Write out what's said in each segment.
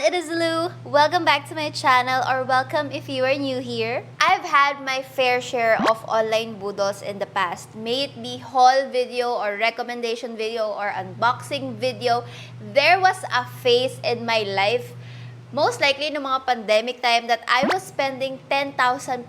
it is Lou. Welcome back to my channel, or welcome if you are new here. I've had my fair share of online budolls in the past. May it be haul video or recommendation video or unboxing video, there was a phase in my life, most likely no mga pandemic time, that I was spending 10,000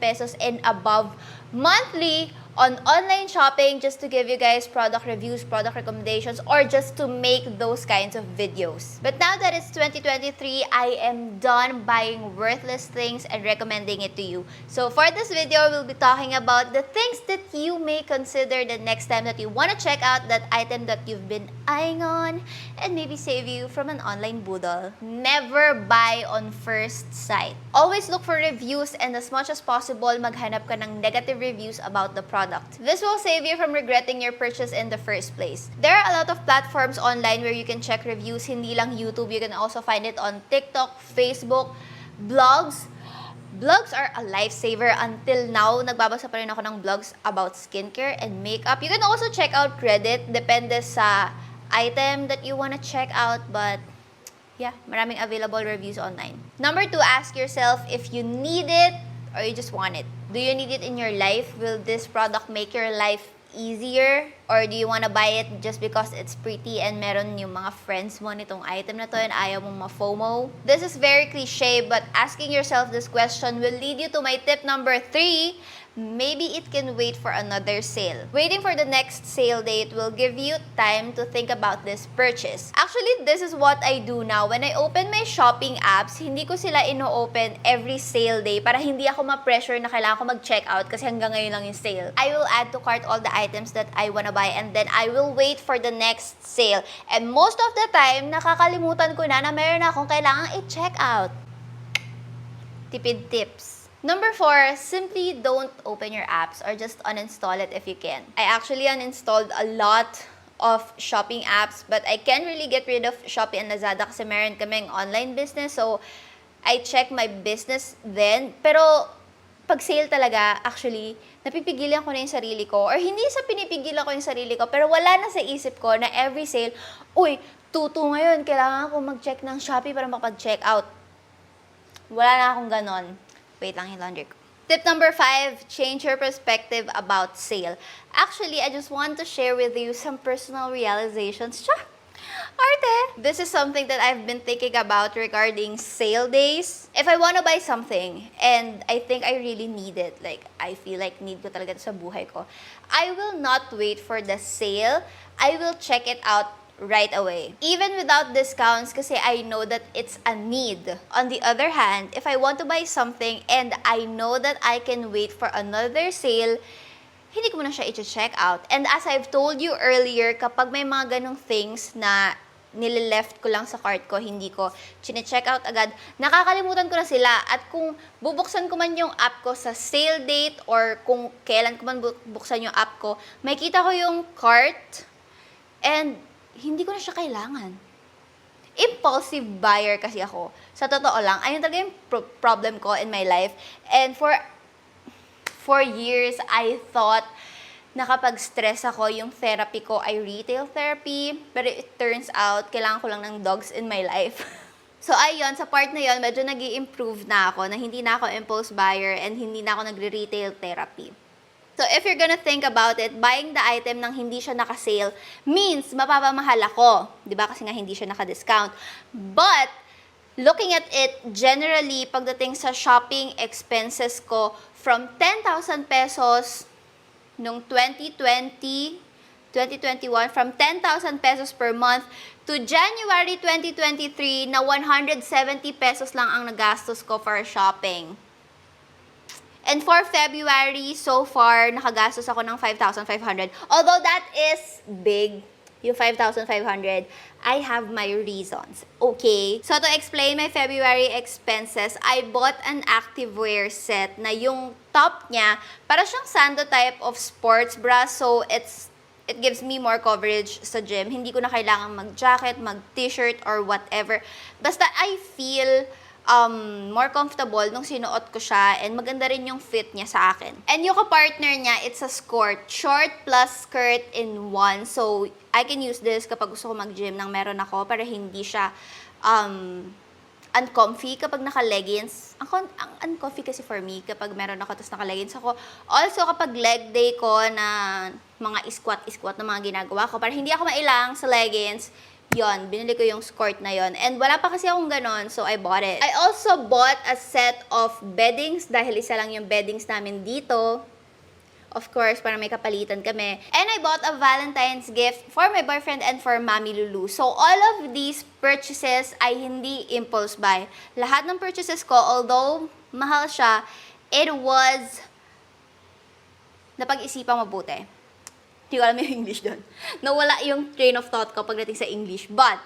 pesos and above monthly on online shopping just to give you guys product reviews, product recommendations, or just to make those kinds of videos. But now that it's 2023, I am done buying worthless things and recommending it to you. So for this video, we'll be talking about the things that you may consider the next time that you want to check out that item that you've been eyeing on and maybe save you from an online budol. Never buy on first sight. Always look for reviews, and as much as possible, maghanap ka ng negative reviews about the product. This will save you from regretting your purchase in the first place. There are a lot of platforms online where you can check reviews, hindi lang YouTube. You can also find it on TikTok, Facebook, blogs. Blogs are a lifesaver. Until now, nagbabasa pa rin ako ng blogs about skincare and makeup. You can also check out Reddit, depende sa item that you want to check out, but yeah, maraming available reviews online. Number 2, ask yourself if you need it or you just want it. Do you need it in your life? Will this product make your life easier? Or do you want to buy it just because it's pretty and meron yung mga friends mo nitong item na to and ayaw mong ma-FOMO? This is very cliche, but asking yourself this question will lead you to my tip number 3. Maybe it can wait for another sale. Waiting for the next sale date will give you time to think about this purchase. Actually, this is what I do now. When I open my shopping apps, hindi ko sila ino-open every sale day para hindi ako ma-pressure na kailangan ko mag-check out kasi hanggang ngayon lang yung sale. I will add to cart all the items that I wanna buy and then I will wait for the next sale. And most of the time, nakakalimutan ko na meron akong kailangang i-check out. Tipid tips. Number 4, simply don't open your apps or just uninstall it if you can. I actually uninstalled a lot of shopping apps, but I can't really get rid of Shopee and Lazada kasi meron kaming online business, so I check my business then. Pero pag sale talaga, actually, napipigilan ko na yung sarili ko. Or hindi sa pinipigilan ko yung sarili ko, pero wala na sa isip ko na every sale, uy, tutu ngayon, kailangan ko mag-check ng Shopee para makapag-check out. Wala na akong ganon. Wait lang, yung laundry ko. Tip number 5, change your perspective about sale. Actually, I just want to share with you some personal realizations. Arte! This is something that I've been thinking about regarding sale days. If I want to buy something and I think I really need it, like I feel like need ko talaga sa buhay ko, I will not wait for the sale. I will check it out right away. Even without discounts kasi I know that it's a need. On the other hand, if I want to buy something and I know that I can wait for another sale, hindi ko muna siya i-check out. And as I've told you earlier, kapag may mga ganong things na nilileft ko lang sa cart ko, hindi ko chine-check out agad, nakakalimutan ko na sila. At kung bubuksan ko man yung app ko sa sale date or kung kailan ko man buksan yung app ko, makita ko yung cart and hindi ko na siya kailangan. Impulsive buyer kasi ako. Sa totoo lang, ayun talaga yung problem ko in my life. And for years, I thought na kapag stress ako, yung therapy ko ay retail therapy. Pero it turns out, kailangan ko lang ng dogs in my life. So ayun, sa part na yun, medyo nag-i-improve na ako na hindi na ako impulse buyer and hindi na ako nagre-retail therapy. So if you're gonna think about it, buying the item nang hindi siya naka-sale means mapapamahal ako. Diba? Kasi nga hindi siya naka-discount. But, looking at it, generally, pagdating sa shopping expenses ko, from 10,000 pesos nung 2020, 2021, from 10,000 pesos per month to January 2023 na 170 pesos lang ang nagastos ko for shopping. And for February, so far, nakagastos ako ng 5,500. Although that is big, yung 5,500, I have my reasons. Okay? So to explain my February expenses, I bought an activewear set na yung top niya, para siyang sando type of sports bra. So it gives me more coverage sa gym. Hindi ko na kailangan mag-jacket, mag-t-shirt, or whatever. Basta I feel more comfortable nung sinuot ko siya and maganda rin yung fit niya sa akin. And yung ka-partner niya, it's a skirt. Short plus skirt in one. So, I can use this kapag gusto ko mag-gym nang meron ako para hindi siya uncomfy kapag naka-leggings. Ang uncomfy kasi for me kapag meron ako tapos naka-leggings ako. Also, kapag leg day ko na mga squat na mga ginagawa ko, para hindi ako mailang sa leggings, yon, binili ko yung skirt na yon. And wala pa kasi akong ganon, so I bought it. I also bought a set of beddings dahil isa lang yung beddings namin dito. Of course, para may kapalitan kami. And I bought a Valentine's gift for my boyfriend and for Mami Lulu. So, all of these purchases ay hindi impulse buy. Lahat ng purchases ko, although mahal siya, it was napag-isipang mabuti. Hindi ko alam yung English doon. Nawala yung train of thought ko pagdating sa English. But,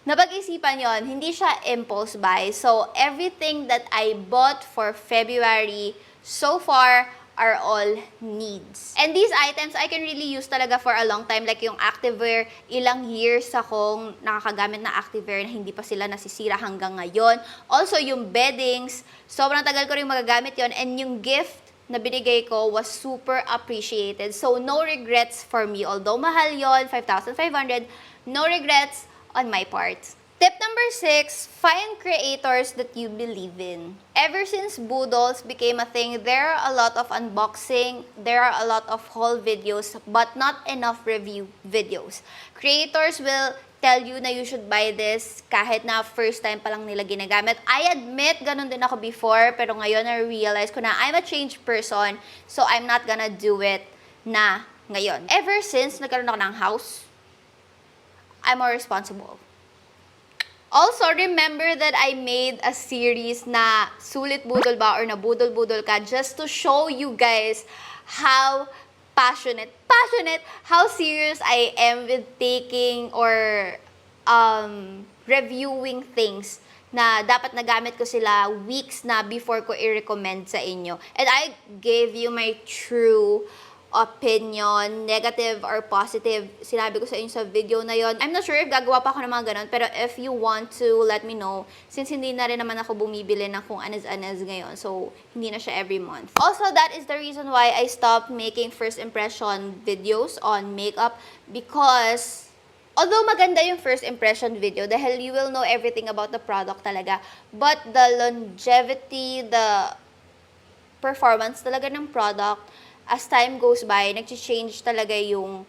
napag-isipan yon, hindi siya impulse buy. So, everything that I bought for February so far are all needs. And these items, I can really use talaga for a long time. Like yung activewear, ilang years akong nakakagamit na activewear na hindi pa sila nasisira hanggang ngayon. Also, yung beddings, sobrang tagal ko rin magagamit yon. And yung gift na binigay ko was super appreciated. So, no regrets for me. Although mahal yon, 5,500, no regrets on my part. Tip number 6, find creators that you believe in. Ever since Budolls became a thing, there are a lot of unboxing, there are a lot of haul videos, but not enough review videos. Creators will tell you na you should buy this kahit na first time pa lang nila ginagamit. I admit, ganun din ako before, pero ngayon na-realize ko na I'm a changed person, so I'm not gonna do it na ngayon. Ever since nagkaroon ako ng house, I'm more responsible. Also, remember that I made a series na sulit budol ba or na budol-budol ka just to show you guys how passionate, how serious I am with taking or reviewing things na dapat nagamit ko sila weeks na before ko i-recommend sa inyo. And I gave you my true opinion, negative or positive, sinabi ko sa inyo sa video na yon. I'm not sure if gagawa pa ako ng mga ganun, pero if you want to, let me know. Since hindi na rin naman ako bumibili ng kung anes-anes ngayon, so hindi na siya every month. Also, that is the reason why I stopped making first impression videos on makeup because although maganda yung first impression video dahil you will know everything about the product talaga, but the longevity, the performance talaga ng product, as time goes by, nag-change talaga yung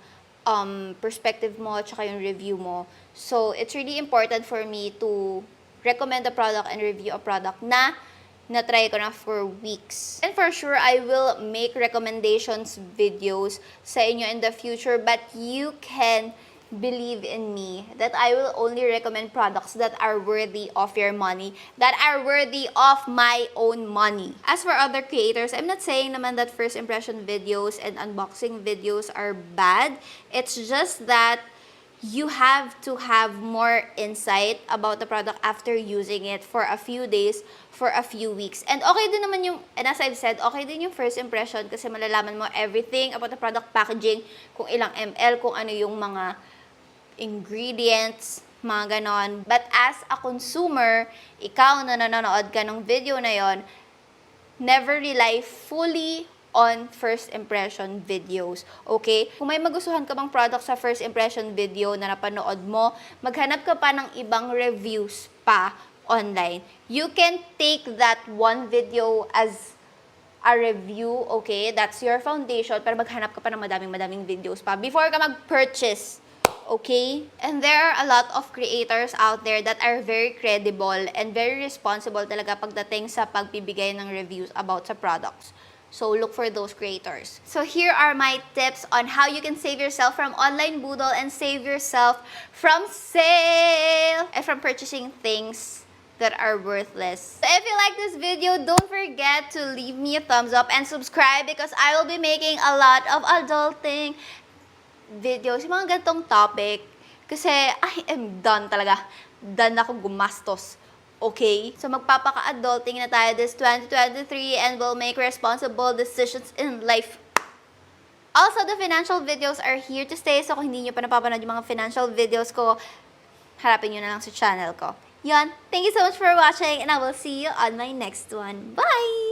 perspective mo at saka yung review mo. So, it's really important for me to recommend a product and review a product na na-try ko na for weeks. And for sure, I will make recommendations videos sa inyo in the future, but you can believe in me that I will only recommend products that are worthy of your money, that are worthy of my own money. As for other creators, I'm not saying naman that first impression videos and unboxing videos are bad. It's just that you have to have more insight about the product after using it for a few days, for a few weeks. And okay din naman yung, and as I've said, okay din yung first impression kasi malalaman mo everything about the product packaging, kung ilang ml, kung ano yung mga ingredients, mga ganon. But as a consumer, ikaw na nanonood ka ng video na yon, never rely fully on first impression videos. Okay? Kung may magustuhan ka bang product sa first impression video na napanood mo, maghanap ka pa ng ibang reviews pa online. You can take that one video as a review, okay? That's your foundation, pero maghanap ka pa ng madaming videos pa before ka mag-purchase. Okay? And there are a lot of creators out there that are very credible and very responsible talaga pagdating sa pagbibigay ng reviews about sa products. So, look for those creators. So, here are my tips on how you can save yourself from online budol and save yourself from sale and from purchasing things that are worthless. So, if you like this video, don't forget to leave me a thumbs up and subscribe because I will be making a lot of adulting videos, yung mga ganitong topic. Kasi I am done talaga. Done ako gumastos. Okay? So magpapaka-adulting na tayo this 2023 and we'll make responsible decisions in life. Also, the financial videos are here to stay. So kung hindi nyo pa napapanood yung mga financial videos ko, harapin nyo na lang sa channel ko. Yan. Thank you so much for watching and I will see you on my next one. Bye!